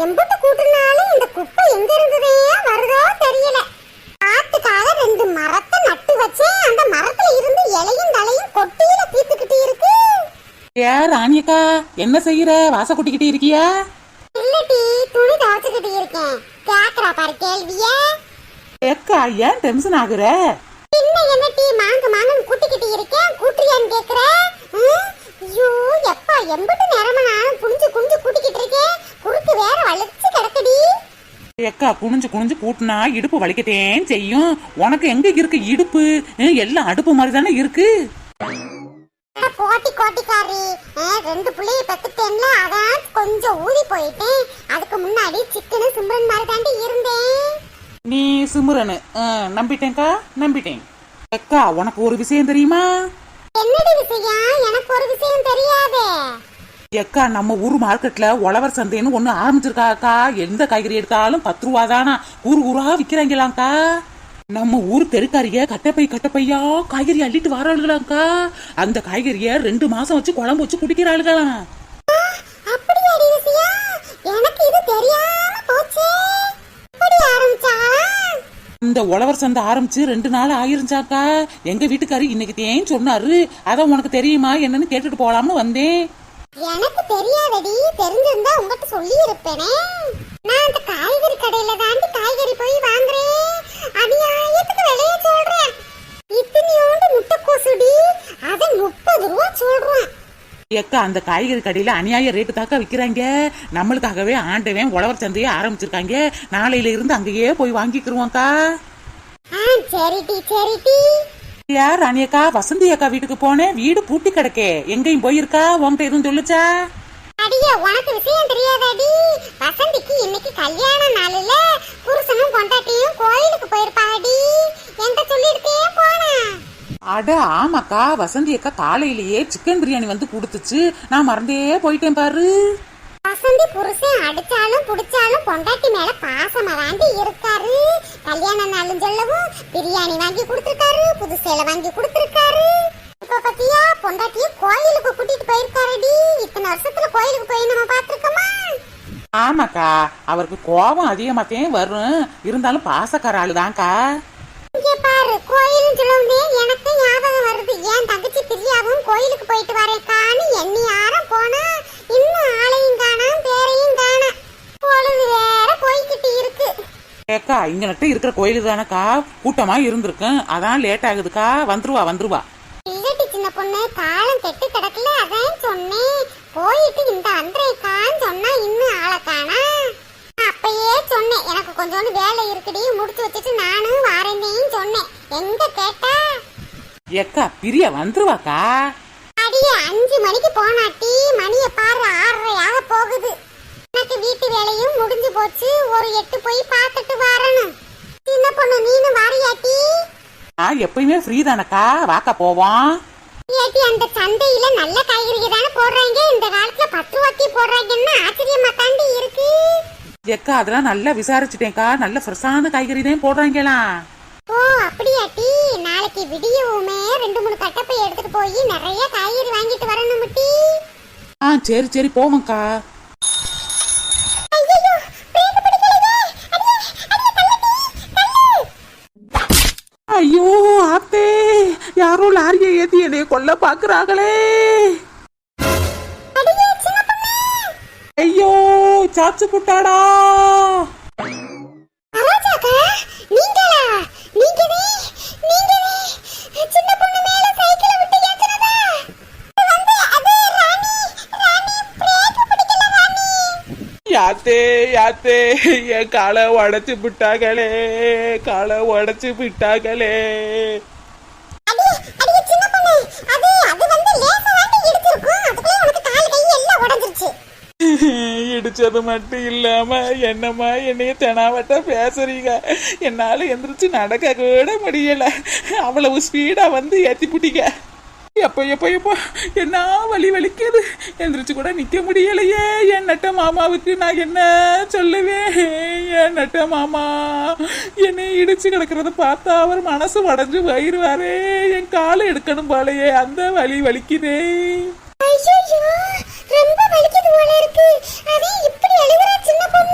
எம்பட்டு கூட்டினாலும் இந்த குப்பை எங்க இருந்ததே வருதோ தெரியல. காத்துக்காக 2 மரத்தை நட்டு வச்சேன். அந்த மரத்துல இருந்து இலையும் தலையும் கொட்டியில பீத்துக்கிட்டு இருக்கு. ஏ ராணியக்கா, என்ன செய்யற? வாச கூட்டிக்கிட்டு இருக்கியா? இல்லடி, துணி துவைச்சுக்கிட்டு இருக்கேன். கேக்குறா பாரு கேள்விய. ஏக்கா, ஏன் டென்ஷன் ஆகுற? பின்ன என்ன டீ மாங்குன்னு கூட்டிக்கிட்டு இருக்கேன், கூட்டுறியான்னு கேக்குற? ஐயோ எப்பா, எம்பட்டு நேரமா நானும் குனிஞ்சு கூட்டிக்கிட்டு இருக்கேன். குறுக்கு வேற வலிச்சு கிடக்குடி. ஏக்கா, குனிஞ்சு கூட்டினா இடுப்பு வலிக்கத்தேன் செய்யும். உனக்கு எங்க இருக்கு இடுப்பு? எல்லாம் அடுப்பு மாதிரி தானே இருக்கு. கோட்டிக்காரி, 2 பிள்ளைய பெத்துட்டேன்ல, அதான் கொஞ்சம் ஊதி போயிட்டேன். அதுக்கு முன்னாடி சிக்கனு சிம்ரன் மாதிரி தாண்டி இருந்தேன். நீ சிம்ரனு நம்பிட்டேன்க்கா, நம்பிட்டேன். அக்கா, உனக்கு ஒரு விஷயம் தெரியுமா? என்னடி விஷயம்? எனக்கு ஒரு விஷயம் தெரியாதே. எக்கா, நம்ம ஊர் மார்க்கெட்ல உழவர் சந்தைன்னு ஒண்ணு ஆரம்பிச்சிருக்காக்கா. எந்த காய்கறி எடுத்தாலும் 10 ரூபா தானா, ஊரா விக்கிறாங்களாக்கா. நம்ம ஊர் தெருக்காரிய கட்டப்பையா காய்கறி அள்ளிட்டு வராளுகளாக்கா. அந்த காய்கறிய 2 மாசம் வச்சு குழம்பு வச்சு குடிக்கிறாளுகளாம். அப்படியாடி விஷயம்? எனக்கு இது தெரியாம போச்சே. எப்படி ஆரம்பிச்சா? இந்த உழவர் சந்தை ஆரம்பிச்சு 2 நாள் ஆயிருச்சாக்கா. எங்க வீட்டுக்காரி இன்னைக்கு தேன் சொன்னாரு. அதான் உனக்கு தெரியுமா என்னன்னு கேட்டுட்டு போலாம்னு வந்தேன். எனக்கு தெரியாதடி, தெரிஞ்சிருந்தா உங்ககிட்ட சொல்லி இருப்பேனே. நான் அந்த காய்கறி கடையில தாண்டி காய்கறி போய் வாங்குறேன். அநியாயத்துக்கு விலைய சொல்றேன். இத்தனையோண்டு முட்டைக்கோசுடி, அது 30 ரூபா சொல்றேன். ஏக்கா, அந்த காய்கறி கடையில அநியாய ரேட்டு தாக்கா விக்கிறாங்க. நம்மளுக்காகவே ஆண்டவன் உழவர் சந்தையே ஆரம்பிச்சிருக்காங்க. நாளையில இருந்து அங்கேயே போய் வாங்கிக்கிருவோம்க்கா. சரிடி. யார் ராணியக்கா? வசந்தி அக்கா வீட்டுக்கு போனேன், வீடு பூட்டி கிடக்கே. எங்கேயும் போயிருக்கா? உன்கிட்ட எதுவும் சொல்லுச்சா? அடியே, உனக்கு விஷயம் தெரியாதாடி? வசந்திக்கு இன்னைக்கு கல்யாண நாளுல புருஷனும் பொண்டாட்டியும் கோயிலுக்கு போயிருப்பாடி. என்கிட்ட சொல்லிருக்கே போனா. அட ஆமாக்கா, வசந்தி அக்கா காலையிலேயே சிக்கன் பிரியாணி வந்து கொடுத்துச்சு. நான் மறந்தே போயிட்டேன் பாரு. வசந்தி புருஷன் அடிச்சாலும் புடிச்சாலும் பொண்டாட்டி மேல பாசமா தாண்டி இருக்காரு. கல்யாண நாளும் சொல்லவும் பிரியாணி வாங்கி கொடுத்திருக்காரு, புது சேலை வாங்கி கொடுத்திருக்காரு. இப்ப பத்தியா பொண்டாட்டிய கோயிலுக்கு கூட்டிட்டு போயிருக்காருடி. இத்தனை வருஷத்துல கோயிலுக்கு போய் நம்ம பாத்துருக்கோமா? ஆமாக்கா, அவருக்கு கோபம் அதிகமாத்தேன் வரும். இருந்தாலும் பாசக்கார ஆளுதான்க்கா. இங்க பாரு, கோயிலும் சொல்லவுமே எனக்கு ஞாபகம் வருது. ஏன் தங்கச்சி பிரியாவும் கோயிலுக்கு போயிட்டு வரேக்கான்னு எண்ணி யாரும் போனா இன்னும் ஆளையும் காணாம், பேரையும் காணாம். பொழுது வேற போய்கிட்டு இருக்கு. ஏக்கா, இங்கனட்ட இருக்கிற கோயிலு தானக்கா, கூட்டமா இருந்திருக்கும். அதான் லேட் ஆகுதுக்கா. வந்துருவா. இல்லடி சின்ன பொண்ணு, காலம் கெட்டு கிடக்கல, அதான் சொன்னேன். போயிட்டு இந்த அன்றைக்கான்னு சொன்னா இன்னும் ஆளை காணா. அப்பயே சொன்னேன், எனக்கு கொஞ்சோண்டு வேலை இருக்குடி, முடிச்சு வச்சுட்டு நானும் வாரேன்னு சொன்னேன். எங்க கேட்டா? ஏக்கா, பிரியா வந்துருவாக்கா. அடியே, 5 மணிக்கு போனாட்டி மணிய பாரு 6:30 ஆக போகுது. எனக்கு வீட்டு வேலையும் முடிஞ்சு போச்சு. ஒரு 8 போய் பார்த்துட்டு வரணும். சின்ன பொண்ணு, நீனு வாரியாட்டி? எப்பயுமே ஃப்ரீ தானக்கா, வாக்கா போவோம். ஏட்டி, அந்த சந்தையில நல்ல காய்கறி தானே போடுறாங்க. இந்த காலத்துல 10 ரூபாய்க்கு போடுறாங்கன்னா ஆச்சரியமா தாண்டி இருக்கு. ஏக்கா, அதெல்லாம் நல்லா விசாரிச்சுட்டேன்க்கா. நல்ல ஃப்ரெஷ்ஷான காய்கறி தான் போடுறாங்களாம். ஓ அப்படியாட்டி? நாளைக்கு விடியவுமே 2-3 கட்டப்பை எடுத்துட்டு போய் நிறைய காய்கறி வாங்கிட்டு வரணும் முட்டி. சரி போவோம்க்கா. ஐயோ ஆத்தே, யாரோ லாரியை ஏத்தி என்னைய கொல்ல பாக்குறாங்களே. ஐயோ, சாச்சு புட்டாடா. யாத்தே, என் காலை உடைச்சு விட்டாங்களே. இடிச்சது மட்டும் இல்லாம என்னம்மா என்னைய தெனாவட்ட பேசுறீங்க. என்னால எந்திரிச்சு நடக்க கூட முடியல. அவ்வளவு ஸ்பீடா வந்து ஏத்தி புட்டிங்க. எப்போ என்ன வலிக்குது. எந்திரிச்சு கூட நிக்க முடியலையே. என் நட்ட மாமாவுக்கு நான் என்ன சொல்லுவேன்? என் நட்ட மாமா என்னை இடிச்சு கிடக்கிறத பார்த்தா அவர் மனசு உடஞ்சு போயிருவாரே. என் காலை எடுக்கணும் போலையே, அந்த வலிக்குதே. ரொம்ப வலிக்குது போல இருக்கு. அதே இப்படி அழுகுற சின்ன பொண்ணு.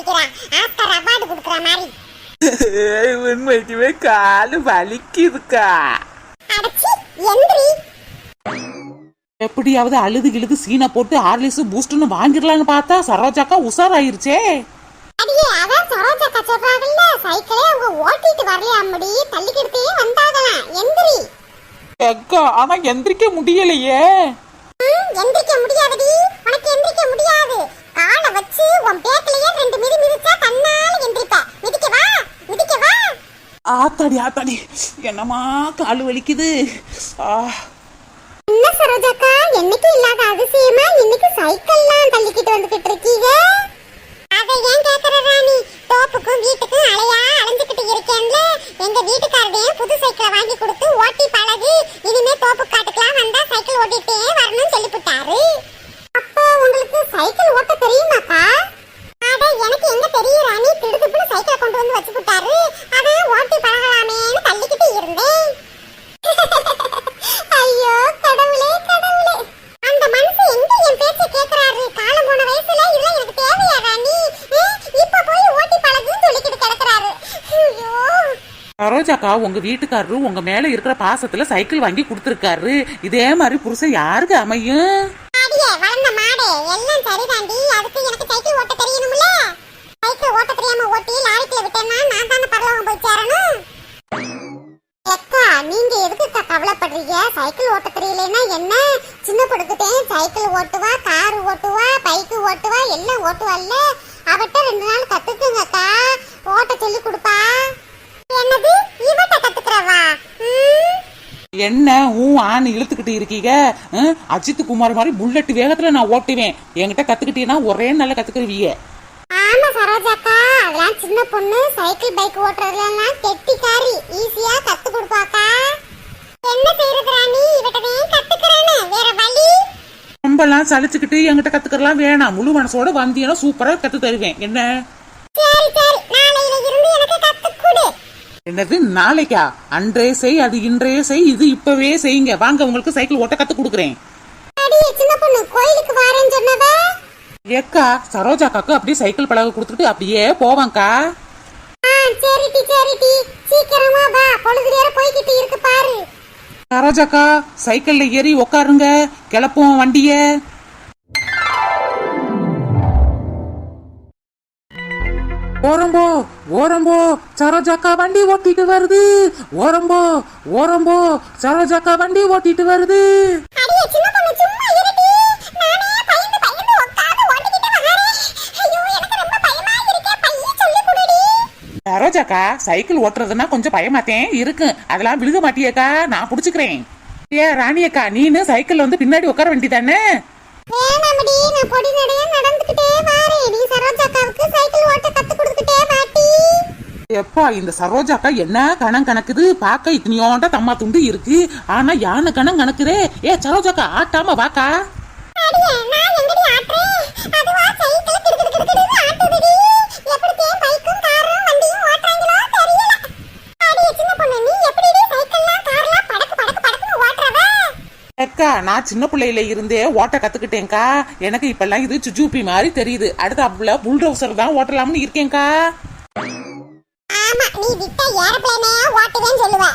நிக்கிறான் ஆஸ்கர் அவார்டு கொடுக்குற மாதிரி. உண்மைக்குமே காலு வலிக்குதுக்கா. அடச்சி எந்திரி. எப்படியாவது அழுது கிழுது சீனை போட்டு ஹார்லிக்ஸ் பூஸ்ட்னு வாங்கிடலான்னு பார்த்தா சரோஜாக்கா உஷாராயிருச்சே. அடியே அதான் சரோஜாக்கா சொல்றாங்கல்ல, சைக்கிளே அவங்க ஓட்டிட்டு வரலையாமடி, தள்ளிக்கிட்டே வந்தாங்களாம். எந்திரி. அக்கா ஆனா எந்திரிக்க முடியலையே. எந்திரிக்க முடியாதடி, உனக்கு எந்திரிக்க முடியாது. காலை வச்சு உன் பேக்கிலேயே 2 மிதி மிதிச்சா தன்னால எந்திரிப்ப. மிதிக்க வா, மிதிக்க வா. ஆத்தாடி ஆத்தாடி என்னமா காலு வலிக்குது. என்ன சரோஜாக்கா, என்னைக்கு இல்லாத அதிசயமா இன்னைக்கு சைக்கிள்லாம் தள்ளிக்கிட்டு வந்துகிட்டு இருக்கீங்க? அதை ஏன் கேக்குற ராணி? தோப்புக்கும் வீட்டுக்கும் அலைஞ்சுக்கிட்டு இருக்கேன்ல, எங்க வீட்டுக்காரரே புது சைக்கிளை வாங்கி கொடுத்து ஓட்டி பழகு, இனிமே தோப்பு காட்டுக்கெல்லாம் வந்தா சைக்கிள் ஓட்டிட்டே வரணும்னு சொல்லிவிட்டாரு. அப்போ உங்களுக்கு சைக்கிள் ஓட்ட தெரியுமாக்கா? அட எனக்கு எங்க தெரியும் ராணி, திடுதுப்புன்னு சைக்கிளை கொண்டு வந்து வச்சு விட்டாரு. அதான் ஓட்டி பழகலாமேன்னு தள்ளிக்கிட்டு இருந்தேன். ஐயோ கடவுளே கடவுளே, அந்த மனுஷன் எங்க என் பேச்சை கேக்குறாரு? காலம் போன வயசுல இதெல்லாம் எனக்கு தேவையா ராணி? இப்ப போய் ஓட்டி பழகுன்னு சொல்லிக்கிட்டு கிடக்குறாரு. ஐயோ சரோஜாக்கா உங்க வீட்டுக்காரரு உங்க மேல இருக்கிற பாசத்துல சைக்கிள் வாங்கி கொடுத்துருக்காரு. இதே மாதிரி புருஷன் யாருக்கு அமையும்? அடியே வளர்ந்த மாடே, எல்லாம் சரிதாண்டி, அதுக்கு எனக்கு சைக்கிள் ஓட்ட தெரியணும்ல. சைக்கிள் ஓட்ட தெரியாம ஓட்டி லாரிக்குள்ள விட்டேன்னா நான் தானே பரலோகம் போய் சேரணும். அக்கா நீங்க எதுக்கு கவலைப்படுறீங்க? சைக்கிள் ஓட்ட தெரியலன்னா என்ன, சின்ன பொடுக்கிட்டேன் சைக்கிள் ஓட்டுவா, கார் ஓட்டுவா, பைக்கு ஓட்டுவா, எல்லாம் ஓட்டுவாள்ல. அவட்ட 2 நாள் கத்துக்குங்கக்கா, ஓட்ட சொல்லி கொடுப்பா. என்னது இவட்ட கத்துக்கிறவா? என்ன ஆண் இழுத்துக்கிட்டு இருக்கீங்க? அஜித் குமார் மாதிரி புல்லட் வேகத்துல நான் ஓட்டுவேன். என்கிட்ட கத்துக்கிட்டீங்கன்னா ஒரே நாள்ல கத்துக்குருவீங்க. ஆமா சரோஜாக்கா, அதெல்லாம் சின்ன பொண்ணு, சைக்கிள் பைக் ஓட்டுறதுலாம் கெட்டிக்காரி, ஈஸியா கத்து கொடுப்பாக்கா. என்ன செய்யறது ராணி, இவட்டவே கத்துக்கறானே, வேற வழி. ரொம்பலாம் சலிச்சுக்கிட்டு என்கிட்ட கத்துக்கலாம் வேணாம். முழு மனசோட வந்தீங்கன்னா சூப்பரா கத்து தருவேன். என்ன சரி சரி, நாளையில இருந்து எனக்கு கத்து கொடு. என்னது நாளைக்கா? அன்றே செய், அது இன்றைய செய், இது இப்பவே செய்யுங்க. வாங்க உங்களுக்கு சைக்கிள் ஓட்ட கத்து கொடுக்குறேன். அடி சின்ன பொண்ணு, கோயிலுக்கு வரேன்னு சொன்னவ ஏக்கா சரோஜாக்காக்கு அப்படியே சைக்கிள் பழக கொடுத்துட்டு அப்படியே போவாங்கக்கா. சரிடி சரிடி, சீக்கிரமா வா, பொழுது நேர போய்கிட்டு இருக்கு பாரு. சரோஜாக்கா சைக்கிள்ல ஏறி உக்காருங்க, கிளப்புவோம் வண்டிய. ஓரம்போ ஓரம்போ சரோஜாக்கா வண்டி ஓட்டிட்டு வருது. ஓரம்போ ஓரம்போ சரோஜாக்கா வண்டி ஓட்டிட்டு வருது. அடியே சின்ன பொண்ணு சும்மா இருடி, நானே பயந்து பயந்து உட்கார்ந்து ஓட்டிக்கிட்டு வரேன். ஐயோ எனக்கு ரொம்ப பயமா இருக்கே, பைய சொல்லி குடுடி. சரோஜாக்கா சைக்கிள் ஓட்டுறதுன்னா கொஞ்சம் பயமாத்தேன் இருக்கு, அதெல்லாம் விழுக மாட்டியக்கா, நான் புடிச்சுக்கிறேன். ராணியக்கா நீனு சைக்கிள் வந்து பின்னாடி உட்கார வேண்டியதானே? வேணாமடி, நான் பொடி நடைய நடந்துக்கிட்டே வரேன், நீ சரோஜாக்காவுக்கு சைக்கிள் ஓட்ட கத்து கொடுத்துட்டே வாட்டி. எப்பா இந்த சரோஜாக்கா என்ன கணம் கணக்குது, பாக்க இத்தனையோண்ட தம்மா துண்டு இருக்கு, ஆனா யானை கணம் கணக்குதே. சரோஜாக்கா ஆட்டாம வாக்கா. அடியே நான் எங்கடி ஆட்றேன், அதுவா சைக்கிள் கிடுகிடுகிடுகிடு ஆட்டுதுடி. எப்படியே பைக்கும் காரும் வண்டியும் ஓட்றாங்களோ தெரியல. அடியே சின்ன பொண்ணு, நீ எப்படிடி சைக்கிள்லாம் கார்லாம் படக்கு படக்கு படக்குன்னு ஓட்றவ? அக்கா நான் சின்ன பிள்ளையில இருந்தே ஓட்ட கத்துக்கிட்டேன்க்கா. எனக்கு இப்பெல்லாம் இது சுஜூபி மாதிரி தெரியுது. அடுத்தாப்புல புல்டோசர் தான் ஓட்டலாம்னு இருக்கேன்க்கா. ஆமா, நீ விட்ட ஏரோப்ளேனே ஓட்டுவேன்னு சொல்லுவ.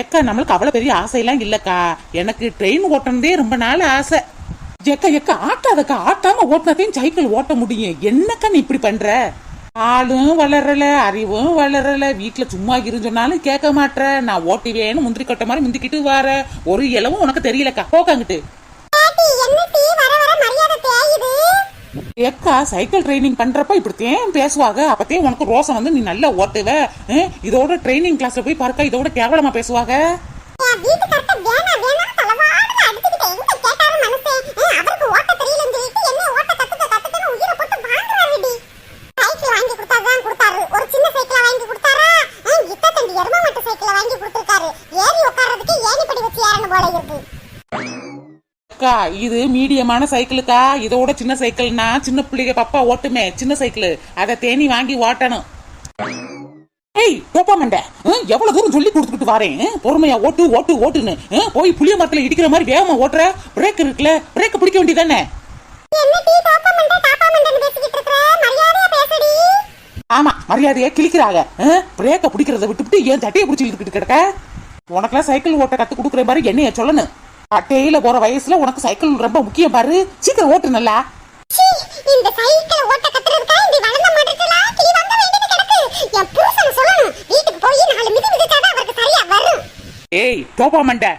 ஏக்கா நம்மளுக்கு அவ்வளவு பெரிய ஆசையெல்லாம் இல்லக்கா, எனக்கு ட்ரெயின் ஓட்டணுதே ரொம்ப நாள் ஆசை. ஏக்கா ஏக்கா ஆட்டாதக்கா, ஆட்டாம ஓட்டினாதையும் சைக்கிள் ஓட்ட முடியும். என்னக்கா நீ இப்படி பண்ற? ஆளும் வளரல, அறிவும் வளரல, வீட்டுல சும்மா இருந்து சொன்னாலும் கேட்க மாட்ற. நான் ஓட்டிவேன்னு முந்திரி கொட்ட மாதிரி முந்திக்கிட்டு வர, ஒரு இளவும் உனக்கு தெரியலக்கா, போக்காங்கிட்டு. ஏக்கா சைக்கிள் ட்ரைனிங் பண்றப்ப இப்படித்தேன் பேசுவாங்க, அப்பத்தே உனக்கு ரோசம் வந்து நீ நல்லா ஓட்டுவ. இதோட ட்ரைனிங் கிளாஸ்ல போய் பாருக்கா, இதோட கேவலமா பேசுவாங்க. இது மீடியமான சைக்கிளுக்கா, இதோட சின்ன சைக்கிள்னா சின்ன பிள்ளைங்க பப்பா ஓட்டுமே சின்ன சைக்கிள், அதை தேனி வாங்கி ஓட்டணும். ஏய் போப்பா மண்ட, எவ்வளவு தூரம் சொல்லி கொடுத்துக்கிட்டு வரேன், பொறுமையா ஓட்டு ஓட்டு ஓட்டுன்னு. போய் புளிய மரத்துல இடிக்கிற மாதிரி வேகமா ஓட்டுற. பிரேக் இருக்குல்ல, பிரேக் பிடிக்க வேண்டியதானே. மரியாதையா பேசடி. ஆமா மரியாதையா கிழிக்கிறாங்க. பிரேக்க பிடிக்கிறத விட்டுவிட்டு ஏன் சட்டையை பிடிச்சி இழுத்துக்கிட்டு கிடக்க? உனக்கெல்லாம் சைக்கிள் ஓட்ட கத்து கொடுக்குற பாரு, என்னைய சொல்லணும். அட்டையில போற வயசுல உனக்கு சைக்கிள் ரொம்ப முக்கியம் பாரு, சீக்கிரம் ஓட்டு நல்லா. இந்த சைக்கிள் ஓட்ட கத்துறதுக்கா இந்த வளர்ந்த மாட்டலாம் கிளி வாங்க வேண்டியது கிடக்கு. என் புருஷன் சொல்லணும், வீட்டுக்கு போய் 4 மிதி மிதிச்சாதான் அவருக்கு சரியா வரும். ஏய் டோப்பா மண்டை,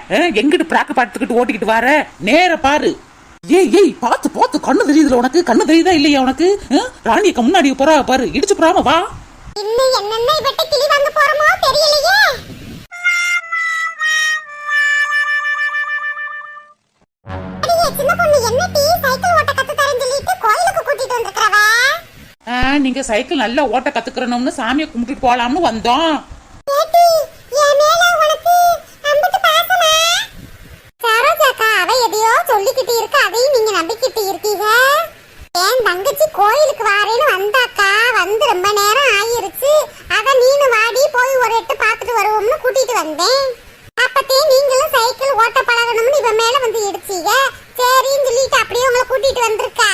எங்கிட்டு பிராக்கு பார்த்துக்கிட்டு ஓட்டிக்கிட்டு வர? நேர பாரு. ஏய் பார்த்து பார்த்து, கண்ணு தெரியுதுல உனக்கு? கண்ணு தெரியுதா இல்லையா உனக்கு? ராணியக்க முன்னாடி போறா பாரு, இடிச்சு போறாம வா. இன்னும் என்னென்ன இவட்ட கிளி வாங்க போறோமோ தெரியலையே. சின்ன பொண்ணு என்ன டீ சைக்கிள் ஓட்ட கத்து தரேன்னு சொல்லிட்டு கோயிலுக்கு கூட்டிட்டு வந்திருக்கறவ? நீங்க சைக்கிள் நல்லா ஓட்ட கத்துக்கறணும்னு சாமியை கும்பிட்டுட்டு போலாம்னு வந்தோம். ஏடி என் மேல உனக்கு அம்புட்டு பாசமா? சரோஜாக்கா அவ எதையோ சொல்லிக்கிட்டு இருக்கு, அதையும் நீங்க நம்பிக்கிட்டு இருக்கீங்க. என் தங்கச்சி கோயிலுக்கு வாரேன்னு வந்தாக்கா, வந்து ரொம்ப நேரம் ஆயிருச்சு. அத நீனு வாடி போய் ஒரு எட்டு பாத்துட்டு வருவோம்னு கூட்டிட்டு வந்தேன். அப்பத்தே நீங்களும் சைக்கிள் ஓட்ட பழகணும்னு இவ மேல வந்து இடிச்சீங்க. சரின்னு சொல்லிட்டு அப்படியே உங்களை கூட்டிட்டு வந்திருக்கா.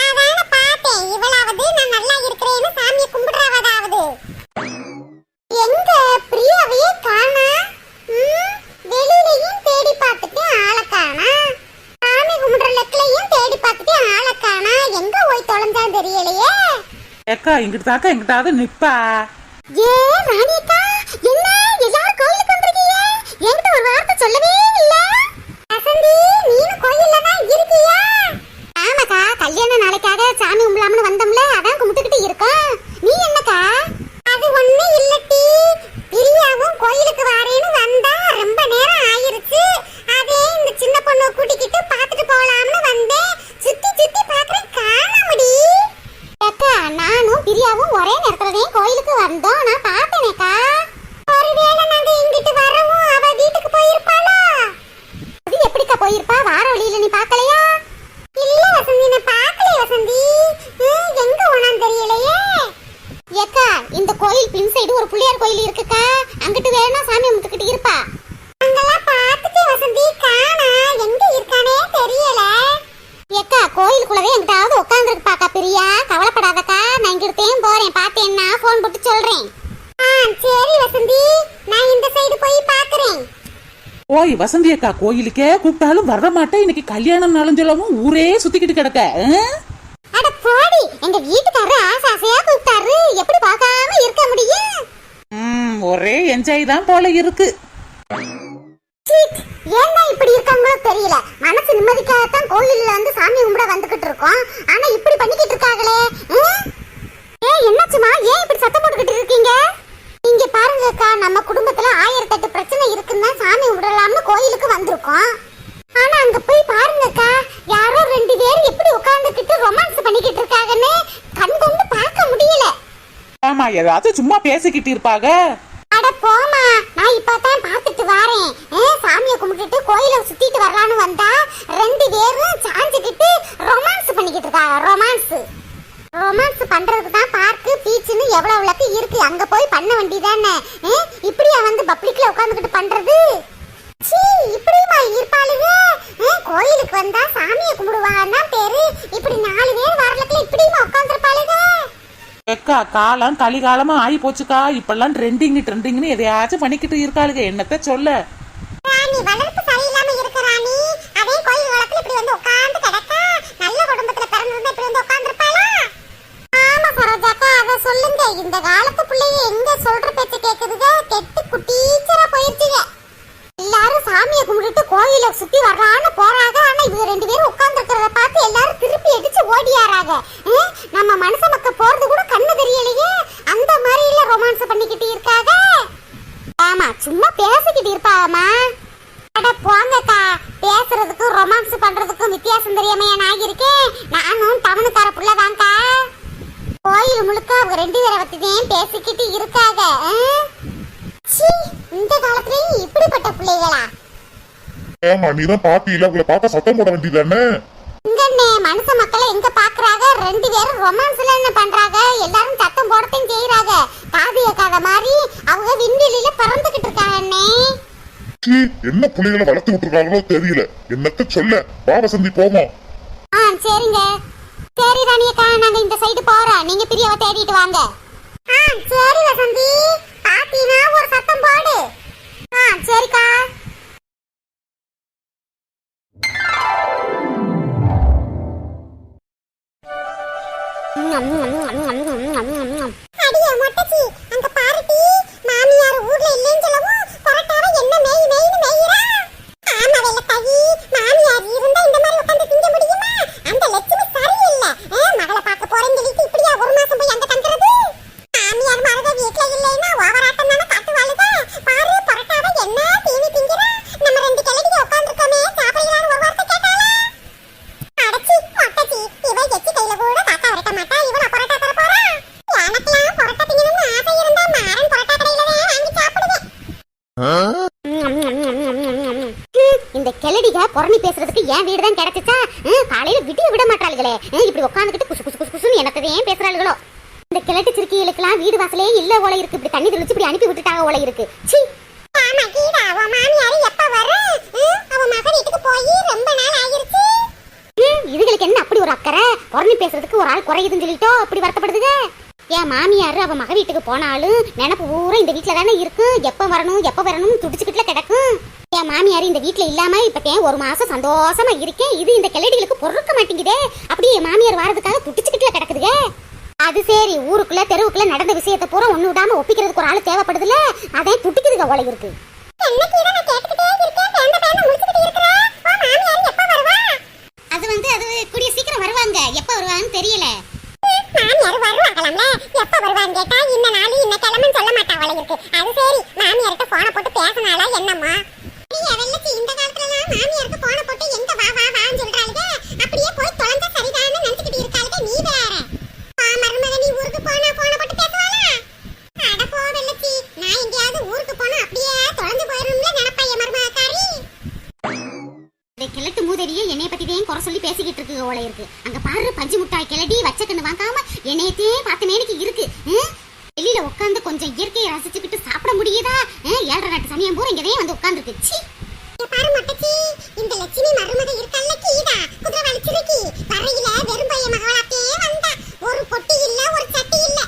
அதான பார்த்தேன், இவளாவது நான் நல்லா இருக்கிறேன்னு சாமியை கும்பிடுறவதாவது. எங்க பிரியாவையே காணா? வெளியிலையும் தேடி பார்த்துட்டு ஆளை காணா, சாமி கும்பிடுற லெக்லையும் தேடி பார்த்துட்டு ஆளை காணா. எங்க போய் தொலைஞ்சான்னு தெரியலையே. ஏக்கா இங்கிட்டு தாக்கா எங்கிட்டாவது நிப்பா. ஏ ராணியக்கா, என்ன எல்லாரும் கோயிலுக்கு வந்திருக்கீங்க? என்கிட்ட ஒரு வார்த்தை சொல்லவே இல்ல. வசந்தி நீனும் கோயில்ல தான் இருக்கியா? ஆமாக்கா, கல்யாண நாளைக்காக சாமி கும்பலாம்னு வந்தோம்ல, அதான் கும்பிட்டுக்கிட்டு இருக்கோம். நீ என்னக்கா? அது ஒண்ணு இல்லட்டி, பிரியாவும் கோயிலுக்கு வாரேன்னு வந்தா ரொம்ப நேரம் ஆயிருச்சு. அதே இந்த சின்ன பொண்ணை கூட்டிக்கிட்டு பாத்துட்டு போலாம்னு வந்தேன். சுத்தி சுத்தி பாக்குறேன், காணாமடி. அக்கா நானும் பிரியாவும் ஒரே நேரத்துல கோயிலுக்கு வந்தோம், நான் பார்த்தேனேக்கா. ஒருவேளை நாங்க இங்கிட்டு வரவும் அவ வீட்டுக்கு போயிருப்பாளா? அது எப்படிக்கா போயிருப்பா? வார வழியில நீ பார்க்கலையா? இல்ல வசந்தி, நான் பார்க்கல வசந்தி. எங்க போனான்னு தெரியலையே. ஏக்கா இந்த கோயில் பின் சைடு ஒரு பிள்ளையார் கோயில் இருக்குக்கா, அங்கிட்டு வேணா சாமி கும்பிட்டுக்கிட்டு இருப்பா. அங்கெல்லாம் பார்த்துட்டு வசந்தி காணா, எங்க இருக்கானே தெரியல. ஏக்கா கோயிலுக்குள்ளவே எங்கிட்டாவது உட்காந்துருப்பாக்கா பிரியா, கவலைப்படாதக்கா. நான் இங்கிட்டேயும் போறேன், பார்த்தேன்னா போன் போட்டு சொல்றேன். சரி வசந்தி, நான் இந்த சைடு போய் பாக்குறேன். ஓய் வசந்தி அக்கா, கோயிலுக்கே கூப்பிட்டாலும் வர மாட்டேன். இன்னைக்கு கல்யாணம் நாளும் சொல்லவும் ஊரே சுத்திக்கிட்டு கிடக்க. அட போடி, எங்க வீட்டுக்காரரு ஆசை ஆசையா கூப்பிட்டாரு, எப்படி பார்க்காம இருக்க முடியும்? ஒரே என்ஜாய் தான் போல இருக்கு. ஏன்னா இப்படி இருக்காங்களோ தெரியல. மனசு நிம்மதிக்காகத்தான் கோயில்ல வந்து சாமி கும்பிட வந்துகிட்டு இருக்கோம், ஆனா இப்படி பண்ணிக்கிட்டு இருக்காங்களே. என்னாச்சுமா, ஏன் இப்படி சத்தம் போட்டுக்கிட்டு இருக்கீங்க? இங்க பாருங்கக்கா, நம்ம குடும்பத்துல 1008 பிரச்சனை இருக்குன்னு சாமி கும்பிடலாம்னு கோயிலுக்கு வந்திருக்கோம். ஆனா அங்க போய் பாருங்கக்கா, யாரோ 2 பேர் எப்படி உட்கார்ந்துகிட்டு ரொமான்ஸ் பண்ணிக்கிட்டு இருக்காங்கன்னு கண் கொண்டு பார்க்க முடியல. ஆமா, ஏதாவது சும்மா பேசிக்கிட்டு இருப்பாங்க. அட போமா, நான் இப்பதான் பார்த்துட்டு வரேன். சாமியை கும்பிட்டுட்டு கோயிலை சுத்திட்டு வரலான்னு வந்தா 2 பேரும் சாஞ்சுக்கிட்டு ரொமான்ஸ் பண்ணிக்கிட்டு இருக்காங்க. ரொமான்ஸ் பண்றதுக்கு தான் பார்க்கு பீச்சுன்னு எவ்வளவு இருக்கு, அங்க போய் பண்ண வேண்டியதானே. இப்படியா வந்து பப்ளிக்ல உட்கார்ந்துகிட்டு பண்றது? இப்படிமா இருப்பாளுங்க. கோயிலுக்கு வந்தா சாமியை கும்பிடுவாங்கன்னா பேரு, இப்படி 4 பேர் வரலக்குள்ள இப்படிமா உட்கார்ந்துருப்பாளுங்க. அக்கா காலம் கலிகாலமா ஆகி போச்சுக்கா. இப்பெல்லாம் ட்ரெண்டிங்னு எதையாச்சும் பண்ணிக்கிட்டு இருக்காளுங்க, என்னத்த சொல்ல. ராணி வளர்ப்பு சரியில்லாம இருக்க ராணி, அதே கோயில் வளர்ப்புல இப்படி வந்து உட்கார்ந்து கிடக்கா. நல்ல குடும்பத்துல பிறந்திருந்தா இப்படி வந்து உட்கார்ந்துருப்பாளா? ஆமா சரோஜாக்கா, அத சொல்லுங்க. இந்த காலத்து பிள்ளைங்க எங்க சொல்ற பேச்சு கேக்குதுங்க, கெட்டு குட்டீச்சரா போயிருச்சுங்க. எல்லாரும் சாமியை கும்பிட்டுட்டு கோயில சுத்தி வரலான்னு போறாங்க, ஆனா இவங்க 2 பேரும் உட்கார்ந்து இருக்கிறத பார்த்து எல்லாரும் திருப்பி அடிச்சு ஓடியாராங்க. நம்ம மனுஷ மக்க போறது கூட கண்ணு தெரியலையே, அந்த மாதிரி இல்ல ரொமான்ஸ் பண்ணிக்கிட்டு இருக்காங்க. ஆமா, சும்மா பேசிக்கிட்டு இருப்பாமா. அட போங்கக்கா, பேசுறதுக்கும் ரொமான்ஸ் பண்றதுக்கும் வித்தியாசம் தெரியாமையா நான் இருக்கேன். நானும் டவுனுக்கார புள்ளதான்க்கா. கோயில் முழுக்க அவங்க 2 பேரை பத்திதான் பேசிக்கிட்டு இருக்காங்க. இந்த காலத்துலயும் இப்படிப்பட்ட பிள்ளைகளா? ஏமா நீதான் பாத்தியில, உங்களை பார்த்தா சத்தம் போட வேண்டியதானே? இங்கன்னே மனுஷ மக்களை எங்க பாக்குறாங்க? 2 பேரும் ரொமான்ஸ்ல என்ன பண்றாங்க? எல்லாரும் சத்தம் போடத்தையும் செய்யறாங்க. காது கேட்காத மாதிரி அவங்க விண்வெளியில பறந்துகிட்டு இருக்காங்கன்னே. என்ன பிள்ளைகளை வளர்த்து விட்டுருக்காங்களோ தெரியல, என்னத்த சொல்ல. வா வசந்தி போவோம். சரிங்க. சரி ராணியக்கா, நாங்க இந்த சைடு போறோம், நீங்க பிரியாவை தேடிட்டு வாங்க. சரி வசந்தி, பாத்தீனா ஒரு சத்தம் போடு. சரிக்கா. அடியே மொட்டச்சி, அங்க பாருடி, மாமியார் ஊர்ல இல்லைன்னு சொல்லவும் பரட்டாவ என்ன மேய் மேய்னு மேய்றா. ஆமா வெள்ளத்தாயி, மாமியார் இருந்தா இந்த மாதிரி உட்கார்ந்து திங்க முடியுமா? அந்த லட்சுமி சரியில்லை. மகளை பார்க்க போறேன்னு சொல்லிட்டு இப்படியா ஒரு மாசம் போய் அங்க தங்குறது? மாமியார் மரத வீட்டுல இல்லைன்னா ஓவராட்டம் தானே காட்டுவாளுக. பாரு பரட்டாவ என்ன தீனி திங்கிறா. நம்ம ரெண்டு கிழடிக்கு உட்கார்ந்துருக்கோமே, சாப்பிடலான்னு ஒரு வார்த்தை கேட்டாளா? அடச்சி மொட்டச்சி, இவ எச்சி கையில கூட காக்கா வரட்ட மாட்டா, இவன் பரோட்டா தர போறா. எனக்கெல்லாம் பரோட்டா திங்கணும்னு ஆசை இருந்தா மாறன் பரோட்டா கடையில வாங்கி சாப்பிடுவேன். இந்த கிளடிக புறணி பேசுறதுக்கு என் வீடு தான் கிடைச்சிச்சா? காலையில விடிய விட மாட்டாளுகளே, இப்படி உட்காந்துக்கிட்டு குசு குசு குசுன்னு எனக்கு ஏன் பேசுறாளுகளோ? இந்த கிழட்டு சிறுக்கிகளுக்கெல்லாம் வீடு வாசலே இல்ல ஓலை இருக்கு, இப்படி தண்ணி தெளிச்சு இப்படி அனுப்பி விட்டுட்டாங்க ஓலை இருக்கு. சீ. ஆமா கீதா, அவ மாமியார் எப்ப வர? அவ மகன் வீட்டுக்கு போய் ரொம்ப நாள் ஆயிருச்சு. இதுகளுக்கு என்ன அப்படி ஒரு அக்கறை? புறணி பேசுறதுக்கு ஒரு ஆள் குறையுதுன்னு சொல்லிட்டோ இப்படி வருத்தப்படுதுங்க. என் மாமியார் அவ மக வீட்டுக்கு போனாலும் நினப்பு பூரா இந்த வீட்டுல தானே இருக்கு. எப்ப வரணும் துடிச்சுக்கிட்டுல கிடக்கும். என் மாமியார் இந்த வீட்டுல இல்லாம இப்ப ஒரு மாசம் சந்தோஷமா இருக்கேன். இது இந்த கிளடிகளுக்கு பொறுக்க மாட்டேங்குதே. அப்படியே என் மாமியார் வாரதுக்காக துடிச்சுக்கிட்டுல கிடக்குதுங்க. அது சரி, ஊருக்குள்ள தெருவுக்குள்ள நடந்த விஷயத்தை பூரா ஒண்ணு விடாம ஒப்பிக்கிறதுக்கு ஒரு ஆள் தேவைப்படுதுல, அதே துடிக்குதுங்க ஓலை இருக்கு. அது கூடிய சீக்கிரம் வருவாங்க. எப்ப வருவாங்கன்னு தெரியல. மாமியார் வருவாங்களாம்ல, எப்ப வருவாங்க கேட்டா இந்த நாள் இந்த கிழமை சொல்ல மாட்டாவள இருக்கு. அது சரி, மாமியார்ட்ட போன போட்டு பேசினாலா என்னம்மா? வெள்ளச்சி, இந்த காலத்துல மாமியாருக்கு போன போட்டு எங்க வா வா வான்னு சொல்றாளுங்க. அப்படியே போய் தொலைஞ்சா சரிதான்னு நினைச்சுக்கிட்டு இருக்காளுங்க. நீ வேற மருமக, நீ ஊருக்கு போன போட்டு பேசுவாளா? அட போ வெள்ளச்சி, நான் எங்கேயாவது ஊருக்கு போனா அப்படியே தொலைஞ்சு போயிடும்ல நினைப்பா என் மருமகாரி. கிழட்டு மூதறியே என்னைய பத்தி தான் குறை சொல்லி பேசிக்கிட்டு இருக்கு ஓலை இருக்கு. அங்க பாரு, பஞ்சு முட்டாய் கிளடி வச்சக்கண்ணு வாங்காம என்னையத்தே பார்த்த மேனிக்கு இருக்கு. வெளியில உட்காந்து கொஞ்சம் இயற்கையை ரசிச்சுக்கிட்டு சாப்பிட முடியுதா? 7:30 நாட்டு சமயம் பூரா இங்கதே வந்து உட்காந்துருக்கு. பாரு மட்டச்சி, இந்த லட்சுமி மருமக இருக்கல்ல கீதா, குதிரை வலிச்சிருக்கி வரையில வெறும் பைய மகளாத்தே வந்தா. ஒரு பொட்டி இல்ல, ஒரு சட்டி இல்ல.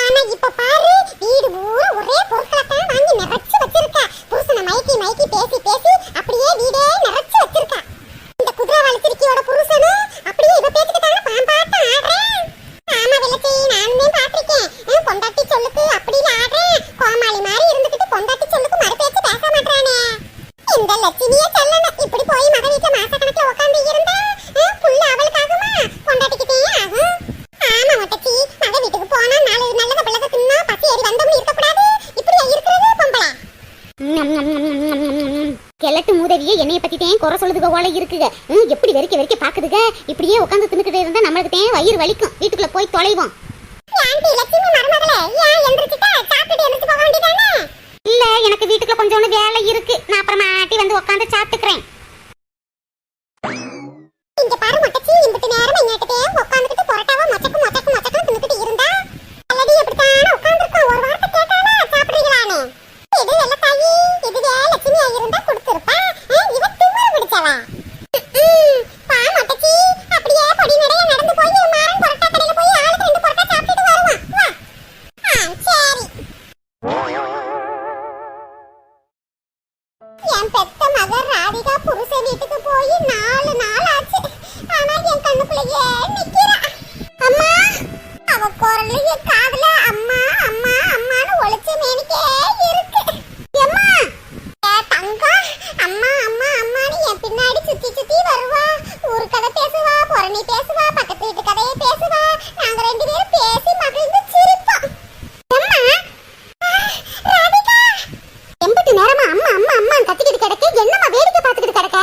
ஆனா இப்ப பாரு, வீடு பூரா ஒரே பொருட்களை வாங்கி நிறைச்சு வச்சிருக்கா. புருஷனை மயக்கி மயக்கி பேசி பேசி அப்படியே வீடே நிறைச்சு வச்சிருக்கா. இந்த குதிரை வலிச்சிருக்கியோட புருஷனும் அப்படியே இவ பேசிட்டு தானே பாம்பாட்ட ஆடுறேன். ஆமா வெள்ளச்சி, நானும் பாத்திருக்கேன். பொண்டாட்டி சொல்லுக்கு அப்படி ஆடுறேன். கோமாளி மாதிரி இருந்துகிட்டு பொண்டாட்டி சொல்லுக்கு மறு பேச்சு பேச மாட்டானே. இந்த லட்சுமிய சொல்லணும், இப்படி போய் மக வீட்டுல மாச கணக்குல உட்காந்து இருந்தா புள்ள அவளுக்கு ஆகுமா? பொண்டாட்டிக்கிட்டே ஆகும். ஆமா மொட்டச்சி, மக வீட்டுக்கு போனா நல்லத பிள்ளை தின்னா பசி ஏறி வந்தோம்னு இருக்கக்கூடாது. இப்படியா இருக்கிறது பொம்பளை? கிழட்டு மூதவியே என்னைய பத்தி தான் குறை சொல்லுதுக ஓலை இருக்குங்க. எப்படி வெறிக்க பாக்குதுங்க. இப்படியே உட்காந்து தின்னுக்கிட்டே இருந்தா நம்மளுக்கு தான் வயிறு வலிக்கும். வீட்டுக்குள்ள போய் தொலைவோம். இல்ல, எனக்கு வீட்டுக்குள்ள கொஞ்சம் வேலை இருக்கு. நான் அப்புறமாட்டி வந்து உட்காந்து சாப்பிட்டுக்கிறேன். இங்க பாரு மொட்டச்சி, இந்த நேரம் எங்கிட்டே உட்காந்துக்கிட்டு பொரோட்டாவா மொச்சக்கு தின்னுக்கிட்டு இருந்தா அல்லது எப்படித்தானே உட்காந்துருக்கோம். ஒரு வார்த்தை கேட்டானா சாப்பிடுறீங்களானே? இது வெள்ளத்தாயி, இதுவே லட்சுமியா இருந்தா கொடுத்துருப்பா. இவ திமிரு பிடிச்சவா. பா மொட்டச்சி, அப்படியே பொடி நடைய நடந்து போய் மாறன் பொரோட்டா கடையில போய் ஆளுக்கு 2 பொரோட்டா சாப்பிட்டுட்டு வருவான். வா. சரி. என் பெத்த மக ராதிகா புருஷ வீட்டுக்கு போய் 4 நாள் ஆச்சு. ஆனா என் கண்ணுக்குள்ளேயே நிக்கிறா. அம்மா, அவ குரல்ல என் காதுல அம்மா அம்மா அம்மான்னு ஒளிச்ச மேனிக்கே இருக்கு. அம்மா, தங்கம், அம்மா அம்மா அம்மான்னு என் பின்னாடி சுத்தி சுத்தி வருவா. ஊரு கதை பேசுவா, புறணி பேசுவா, பக்கத்து வீட்டு கதையை பேசுவா. நாங்க 2 பேரும் பேசி மகிழ்ந்து சிரிப்போம். அம்மா, ராதிகா, எம்பிட்டு நேரமா அம்மா அம்மா அம்மான்னு கத்திக்கிட்டு கிடக்கு. என்னம்மா வேடிக்கை பார்த்துக்கிட்டு கிடக்க?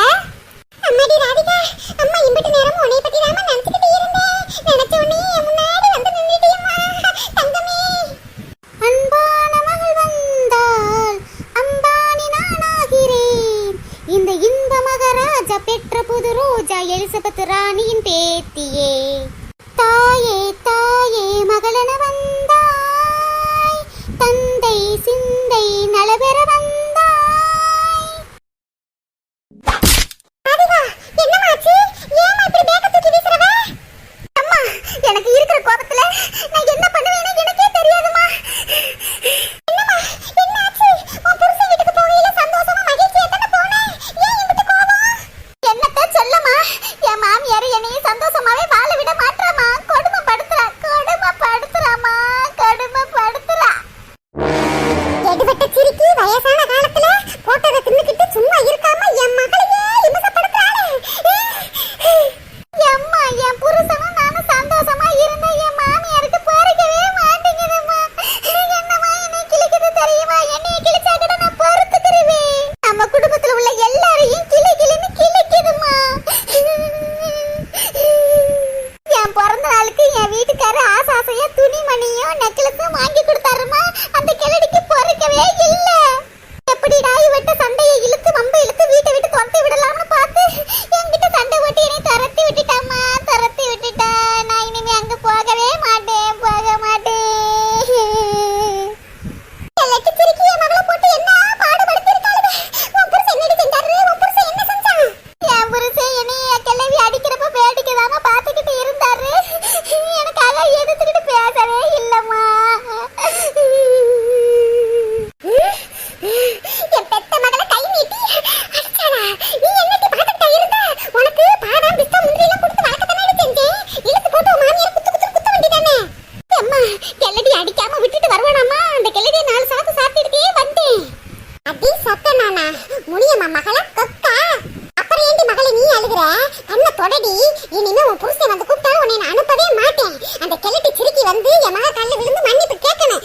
அம்மாடி ராதிகா, அம்மா இம்பிட்டு நேரமும் உன்னை பத்தி நாம நினைச்சுக்கிட்டு இருந்தேன். நினைச்ச உடனே முன்னாடி வந்து நின்னுட்டியம்மா. தங்கமே, அன்பான மகள் வந்தால் அம்பானி நானாகிறேன். இந்த இன்ப மகராஜா பெற்ற புது ரோஜா எலிசபெத் ராணியின் பேத்தியே. தாயே தாயே மகளென வந்தாய், தந்தை சிந்தை நலபெற வந்தாய். ராதிகா, என்னமாச்சு? ஏமா இப்படி பேக்க தூக்கி வீசுறவ? அம்மா, செயினும் நெக்லஸும் வாங்கி கொடுத்தாருமா. அந்த கிழடிக்கு பொறுக்கவே இல்ல. எப்படிடா இவட்ட சண்டையை இழுத்து வம்ப இழுத்து வீட்டை விட்டு துரத்தி விடலாம்னு பார்த்து என்கிட்ட சண்டை ஓட்டி என்னை துரத்தி விட்டுட்டாமா. துரத்தி விட்டுட்டா. நான் இனிமே அங்க போகவே மாட்டேன், போக மாட்டேன். இனிமே உன் புருஷன் வந்து கூப்பிட்டாலும் உன்னை நான் அனுப்பவே மாட்டேன். அந்த கிழட்டு சிரிக்கி வந்து என் மகன் காலில் விழுந்து மன்னிப்பு கேட்கணும்.